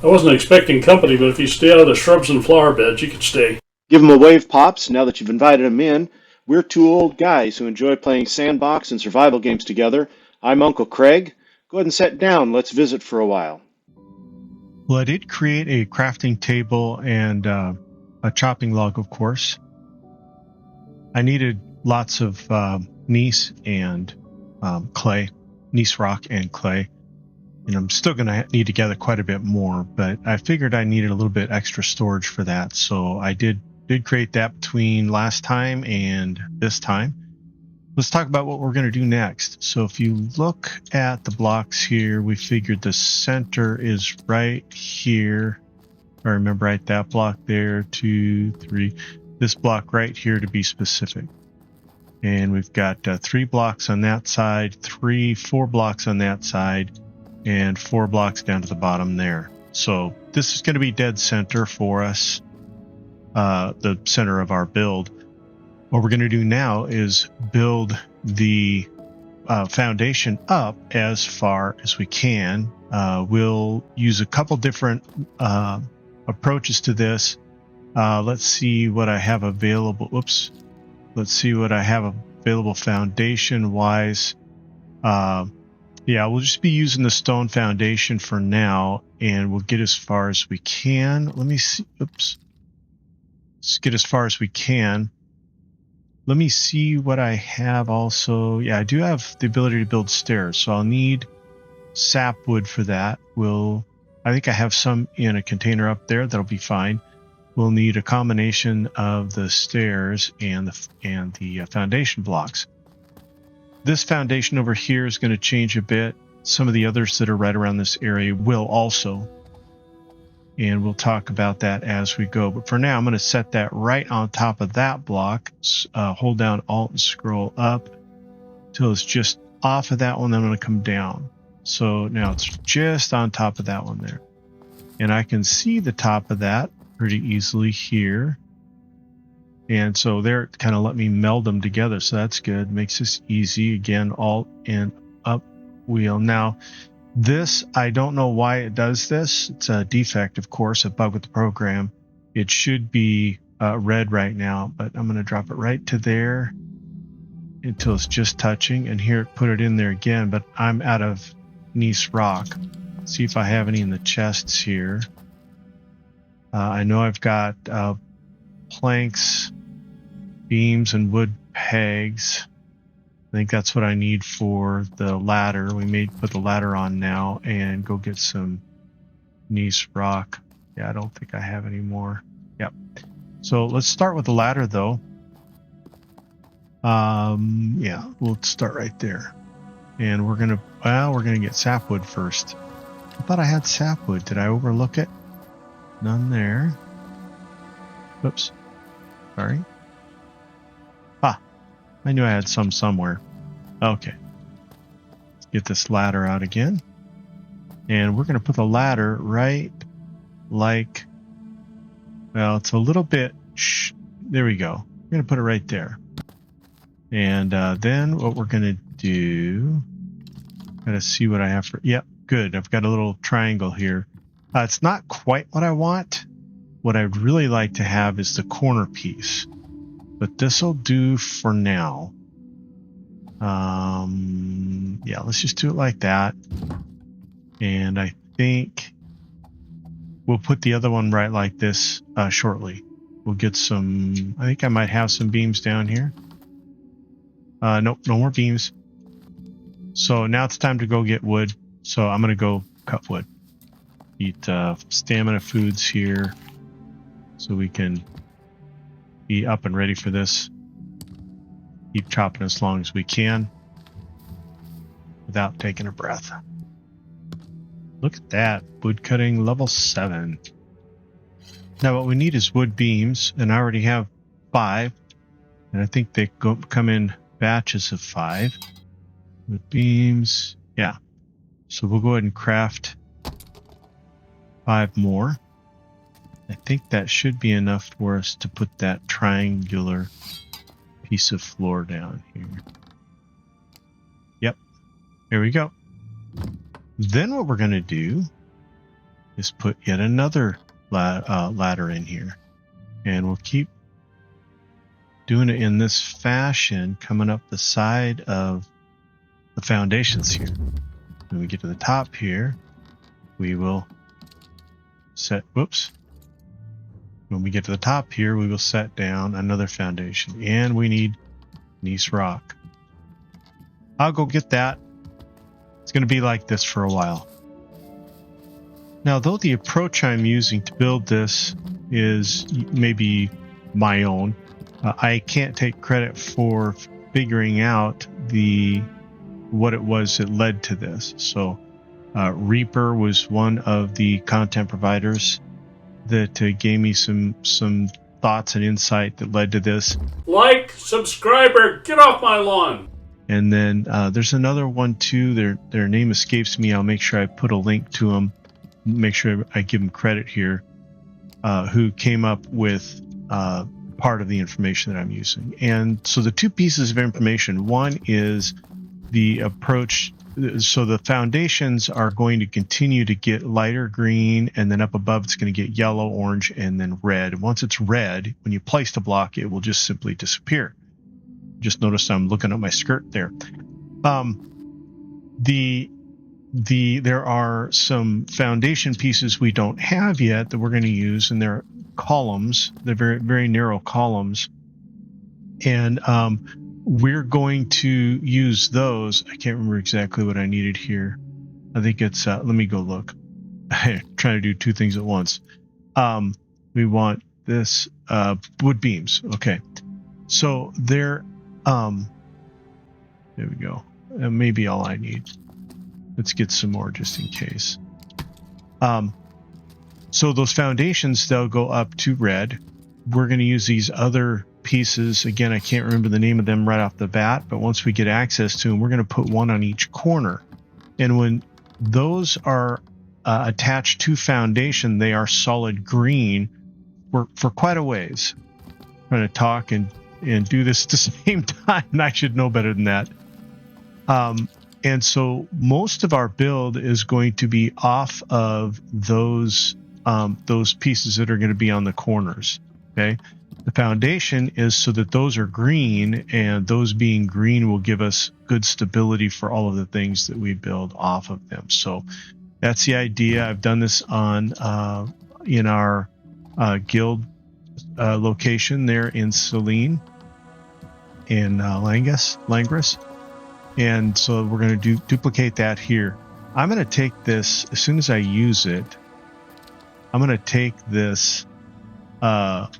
I wasn't expecting company, but if you stay out of the shrubs and flower beds, you could stay. Give them a wave, Pops, now that you've invited them in. We're two old guys who enjoy playing Sandbox and survival games together. I'm Uncle Craig. Go ahead and sit down. Let's visit for a while. Well, I did create a crafting table and a chopping log, of course. I needed lots of gneiss and clay, gneiss rock and clay. And I'm still going to need to gather quite a bit more, but I figured I needed a little bit extra storage for that. So I did create that between last time and this time. Let's talk about what we're going to do next. So if you look at the blocks here, we figured the center is right here. If I remember right, that block there, 2, 3, this block right here to be specific. And we've got 3 blocks on that side, 4 blocks on that side, and 4 blocks down to the bottom there. So this is going to be dead center for us, the center of our build. What we're going to do now is build the foundation up as far as we can. We'll use a couple different approaches to this. Let's see what I have available. Oops. Let's see what I have available foundation-wise. Yeah, we'll just be using the stone foundation for now, and we'll get as far as we can. Let me see. Oops. Let's get as far as we can. Let me see what I have also. Yeah, I do have the ability to build stairs, so I'll need sapwood for that. I think I have some in a container up there. That'll be fine. We'll need a combination of the stairs and the foundation blocks. This foundation over here is going to change a bit. Some of the others that are right around this area will also. And we'll talk about that as we go. But for now, I'm going to set that right on top of that block. Hold down Alt and scroll up till it's just off of that one. Then I'm going to come down. So now it's just on top of that one there. And I can see the top of that pretty easily here. And so there, it kind of let me meld them together. So that's good. Makes this easy. Again, Alt and up wheel. Now, this, I don't know why it does this. It's a defect, of course, a bug with the program. It should be red right now, but I'm going to drop it right to there until it's just touching. And here, put it in there again, but I'm out of gneiss rock. See if I have any in the chests here. I know I've got planks, beams, and wood pegs. I think that's what I need for the ladder. We may put the ladder on now and go get some gneiss rock. Yeah, I don't think I have any more. Yep. So let's start with the ladder, though. Yeah, we'll start right there. And we're gonna get sapwood first. I thought I had sapwood. Did I overlook it? None there. Oops. Sorry. I knew I had some somewhere. Okay. Let's get this ladder out again. And we're going to put the ladder right like, well, it's a little bit, there we go. We're going to put it right there. And then what we're going to do, gotta see what I have for, yep, good. I've got a little triangle here. It's not quite what I want. What I'd really like to have is the corner piece. But this will do for now. Yeah, let's just do it like that. And I think we'll put the other one right like this shortly. We'll get some, I think I might have some beams down here. Nope, no more beams. So now it's time to go get wood. So I'm going to go cut wood. Eat stamina foods here so we can be up and ready for this. Keep chopping as long as we can without taking a breath. Look at that, wood cutting level 7. Now what we need is wood beams, and I already have 5, and I think they come in batches of 5. Wood beams, yeah. So we'll go ahead and craft 5 more. I think that should be enough for us to put that triangular piece of floor down here. Yep, here we go. Then what we're going to do is put yet another ladder in here. And we'll keep doing it in this fashion, coming up the side of the foundations here. When we get to the top here, we will set, whoops. When we get to the top here, we will set down another foundation. And we need Gneiss rock. I'll go get that. It's going to be like this for a while. Now, though the approach I'm using to build this is maybe my own, I can't take credit for figuring out what it was that led to this. So Reaper was one of the content providers that gave me some thoughts and insight that led to this. Like, subscriber, get off my lawn. And then there's another one too. Their name escapes me. I'll make sure I put a link to them. Make sure I give them credit here. Who came up with part of the information that I'm using. And so the two pieces of information. One is the approach. So the foundations are going to continue to get lighter green, and then up above it's going to get yellow, orange, and then red. Once it's red, when you place the block, it will just simply disappear. Just notice I'm looking at my skirt there. There are some foundation pieces we don't have yet that we're going to use, and they're columns. They're very, very narrow columns. And we're going to use those. I can't remember exactly what I needed here. I think it's, let me go look. I'm trying to do two things at once. We want this, wood beams. Okay. So there we go. Maybe all I need. Let's get some more just in case. So those foundations, they'll go up to red. We're going to use these other pieces. Again, I can't remember the name of them right off the bat, but once we get access to them, we're going to put one on each corner. And when those are attached to foundation, they are solid green for quite a ways. I'm trying to talk and do this at the same time, and I should know better than that. And so most of our build is going to be off of those pieces that are going to be on the corners. Okay. The foundation is so that those are green, and those being green will give us good stability for all of the things that we build off of them. So that's the idea. I've done this on in our guild location there in Selene in Langris. And so we're going to duplicate that here. I'm going to take this, as soon as I use it, I'm going to take this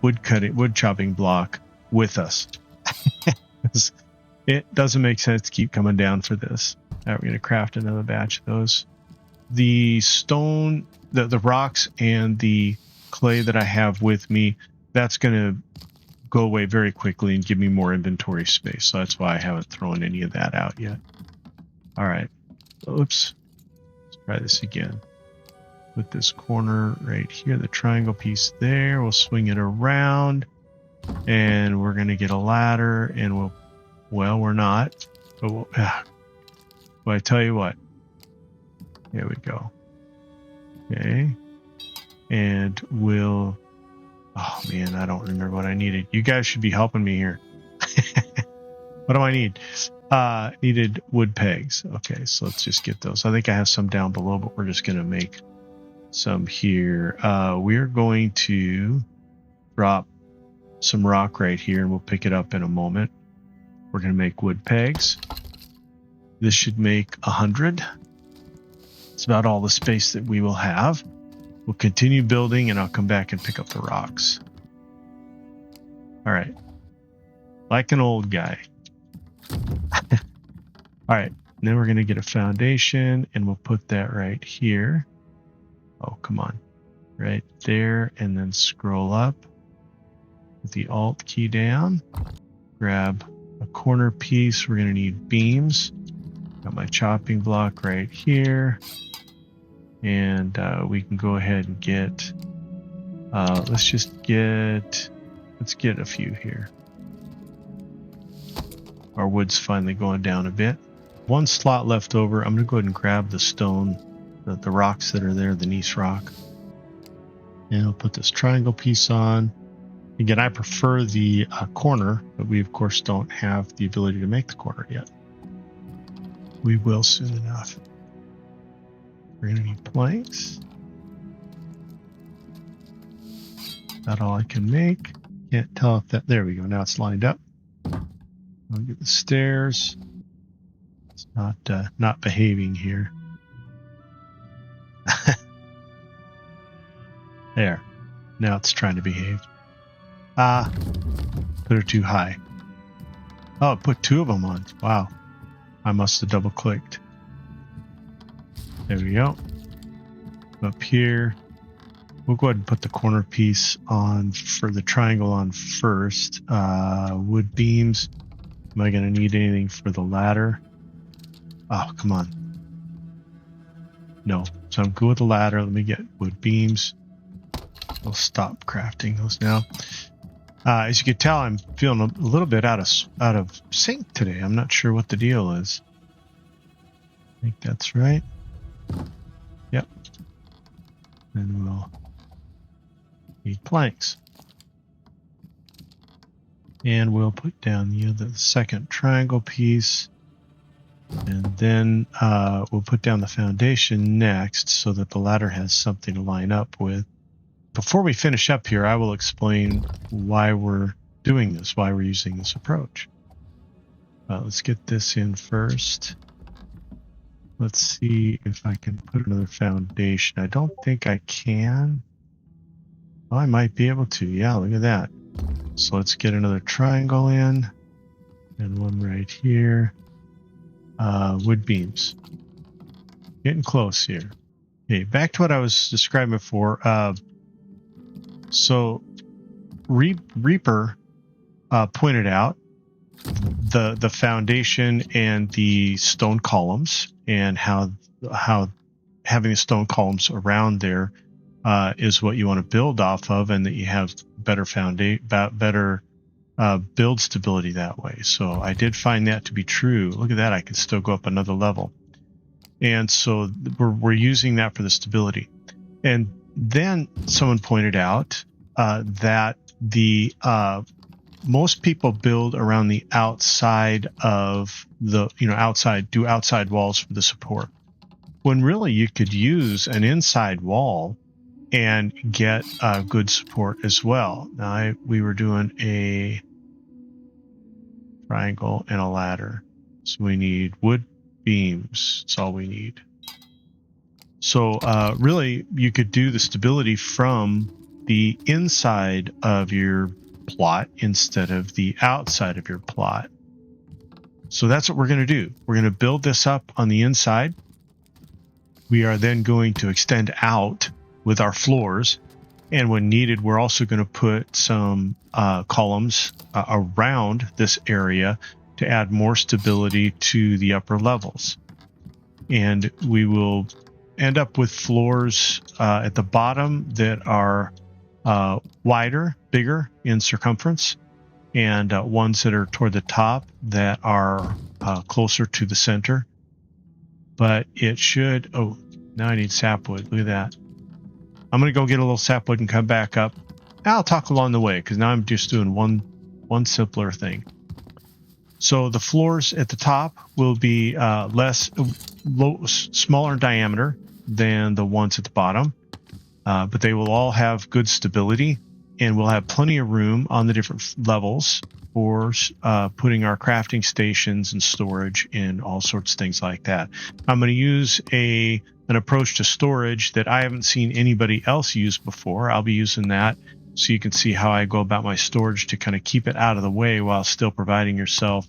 wood chopping block with us. It doesn't make sense to keep coming down for this. Now we're going to craft another batch of those. The stone, the rocks and the clay that I have with me, that's going to go away very quickly and give me more inventory space. So that's why I haven't thrown any of that out yet. All right. Oops. Let's try this again. Put this corner right here, the triangle piece there. We'll swing it around, and we're going to get a ladder, and we're not. But well, I tell you what. There we go. Okay. And we'll... Oh, man, I don't remember what I needed. You guys should be helping me here. What do I need? Needed wood pegs. Okay, so let's just get those. I think I have some down below, but we're just going to make some here. We're going to drop some rock right here, and we'll pick it up in a moment. We're going to make wood pegs. This should make 100. It's about all the space that we will have. We'll continue building, and I'll come back and pick up the rocks. All right. Like an old guy. All right. And then we're going to get a foundation, and we'll put that right here. Oh, come on. Right there, and then scroll up with the Alt key down. Grab a corner piece. We're going to need beams. Got my chopping block right here. And we can go ahead and get, let's get a few here. Our wood's finally going down a bit. One slot left over. I'm going to go ahead and grab the stone the rocks that are there, the Gneiss rock. And I'll put this triangle piece on. Again, I prefer the corner, but we of course don't have the ability to make the corner yet. We will soon enough. We're going to need planks. That's all I can make. Can't tell if that, there we go, now it's lined up. I'll get the stairs. It's not behaving here. There. Now it's trying to behave. Put her too high. Oh, it put 2 of them on. Wow. I must have double clicked. There we go. Up here. We'll go ahead and put the corner piece on for the triangle on first. Wood beams. Am I going to need anything for the ladder? Oh, come on. No. So I'm good with the ladder. Let me get wood beams. We'll stop crafting those now. As you can tell, I'm feeling a little bit out of sync today. I'm not sure what the deal is. I think that's right. Yep. And we'll need planks. And we'll put down the second triangle piece. And then we'll put down the foundation next so that the ladder has something to line up with. Before we finish up here, I will explain why we're doing this, why we're using this approach. Let's get this in first. Let's see if I can put another foundation. I don't think I can. Oh, I might be able to. Yeah, look at that. So let's get another triangle in. And one right here. Wood beams. Getting close here. Okay, back to what I was describing before. So Reaper pointed out the foundation and the stone columns, and how having the stone columns around there is what you want to build off of, and that you have better build stability that way. So I did find that to be true. Look at that, I can still go up another level. And so we're using that for the stability. And then someone pointed out that the most people build around the outside of the outside walls for the support, when really you could use an inside wall and get good support as well. Now we were doing a triangle and a ladder, so we need wood beams. That's all we need. So really, you could do the stability from the inside of your plot instead of the outside of your plot. So that's what we're going to do. We're going to build this up on the inside. We are then going to extend out with our floors. And when needed, we're also going to put some columns around this area to add more stability to the upper levels. And we will end up with floors at the bottom that are wider, bigger in circumference, and ones that are toward the top that are closer to the center. But it should, oh, now I need sapwood. Look at that. I'm going to go get a little sapwood and come back up. I'll talk along the way, because now I'm just doing one simpler thing. So the floors at the top will be smaller in diameter than the ones at the bottom, but they will all have good stability, and we'll have plenty of room on the different levels for putting our crafting stations and storage and all sorts of things like that. I'm going to use an approach to storage that I haven't seen anybody else use before. I'll be using that so you can see how I go about my storage to kind of keep it out of the way while still providing yourself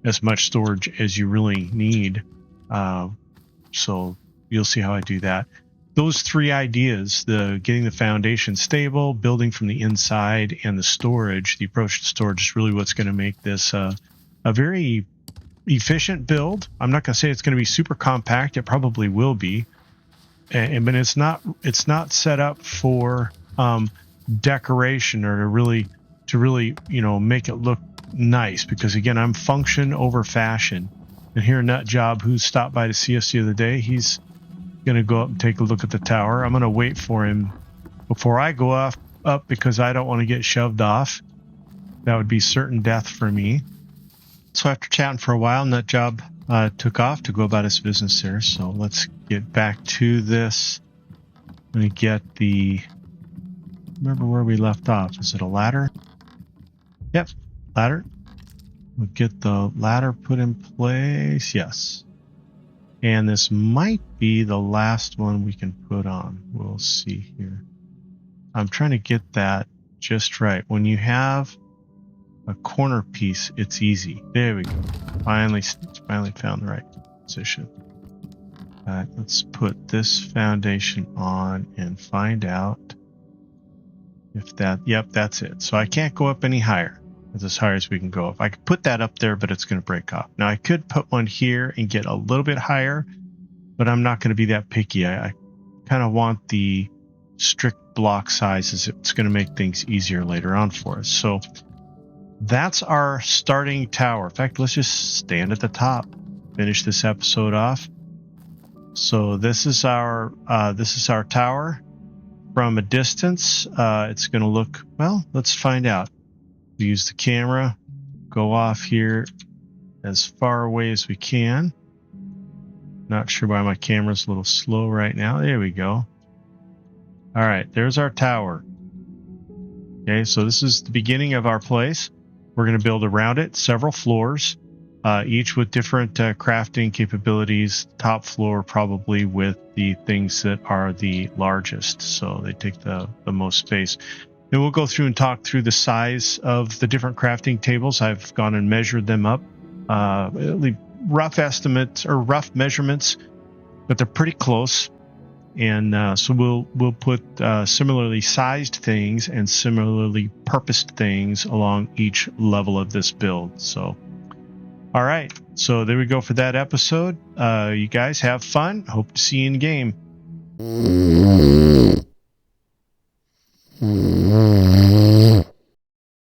as much storage as you really need. So you'll see how I do that. Those three ideas, the getting the foundation stable, building from the inside, and the storage, the approach to storage, is really what's going to make this a very efficient build. I'm not going to say it's going to be super compact. It probably will be, but it's not set up for decoration or to really make it look nice. Because again, I'm function over fashion. And here, Nut Job, who stopped by to see us the other day, he's gonna go up and take a look at the tower. I'm gonna wait for him before I go up because I don't want to get shoved off. That would be certain death for me. So after chatting for a while, Nutjob took off to go about his business there. So let's get back to this. I'm gonna get the. Remember where we left off? Is it a ladder? Yep, ladder. We'll get the ladder put in place. Yes. And this might be the last one we can put on. We'll see here. I'm trying to get that just right. When you have a corner piece, it's easy. There we go. Finally found the right position. Let's put this foundation on and find out if that, yep, that's it. So I can't go up any higher. That's as high as we can go. If I could put that up there, but it's going to break off. Now I could put one here and get a little bit higher, but I'm not going to be that picky. I kind of want the strict block sizes. It's going to make things easier later on for us. So that's our starting tower. In fact, let's just stand at the top, finish this episode off. So this is our tower. From a distance, it's going to look, well, let's find out. We use the camera, go off here as far away as we can. Not sure why my camera's a little slow right now. There we go. All right, there's our tower. Okay, so this is the beginning of our place. We're going to build around it several floors, each with different crafting capabilities. Top floor probably with the things that are the largest, so they take the most space. Then we'll go through and talk through the size of the different crafting tables. I've gone and measured them up, rough estimates or rough measurements, but they're pretty close. And so we'll put similarly sized things and similarly purposed things along each level of this build. So, all right. So there we go for that episode. You guys have fun. Hope to see you in game.